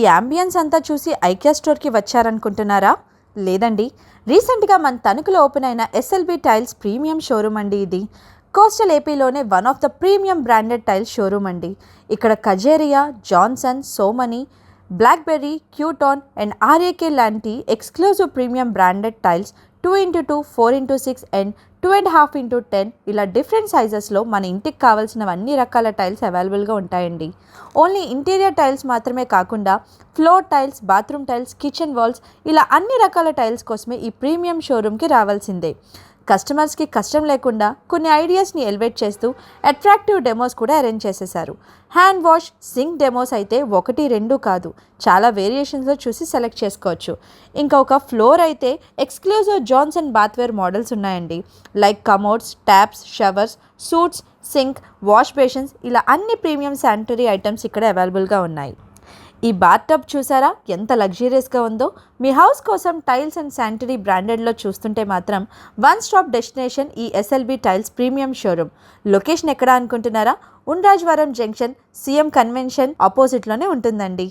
ఈ అంబియన్స్ అంతా చూసి ఐకియా స్టోర్కి వచ్చారనుకుంటున్నారా? లేదండి, రీసెంట్గా మన తణుకులో ఓపెన్ అయిన ఎస్ఎల్బి టైల్స్ ప్రీమియం షోరూమ్ అండి. ఇది కోస్టల్ ఏపీలోనే one of the premium branded tiles showroom అండి. ఇక్కడ Kajaria, Johnson, Somany, Blackberry, Qutone and RAK లాంటి exclusive premium branded tiles 2x2, 4x6 and 2.5x10 ఇలా డిఫరెంట్ సైజెస్లో మన ఇంటికి కావాల్సిన అన్ని రకాల టైల్స్ అవైలబుల్గా ఉంటాయండి. ఓన్లీ ఇంటీరియర్ టైల్స్ మాత్రమే కాకుండా floor tiles, bathroom tiles, kitchen walls ఇలా అన్ని రకాల టైల్స్ కోసమే ఈ ప్రీమియం షోరూమ్కి రావాల్సిందే. కస్టమర్స్కి కష్టం లేకుండా కొన్ని ఐడియాస్ని ఎలివేట్ చేస్తూ అట్రాక్టివ్ డెమోస్ కూడా అరేంజ్ చేసేశారు. హ్యాండ్ వాష్, సింక్ డెమోస్ అయితే 1, 2 కాదు, చాలా వేరియేషన్స్లో చూసి సెలెక్ట్ చేసుకోవచ్చు. ఇంకా ఒక ఫ్లోర్ అయితే ఎక్స్క్లూజివ్ జాన్సన్ బాత్వేర్ మోడల్స్ ఉన్నాయండి. Like commodes, taps, showers, suits, sink, wash basins ఇలా అన్ని ప్రీమియం శానిటరీ ఐటమ్స్ ఇక్కడ అవైలబుల్గా ఉన్నాయి. ఈ బాత్ టబ్ చూసారా ఎంత లగ్జరియస్గా ఉందో? మీ హౌస్ కోసం టైల్స్ అండ్ శానిటరీ బ్రాండెడ్లో చూస్తుంటే మాత్రం వన్ స్టాప్ డెస్టినేషన్ ఈ SLB tiles premium showroom. Location ఎక్కడ అనుకుంటున్నారా? ఉండ్రాజవరం జంక్షన్, సీఎం కన్వెన్షన్ ఆపోజిట్లోనే ఉంటుందండి.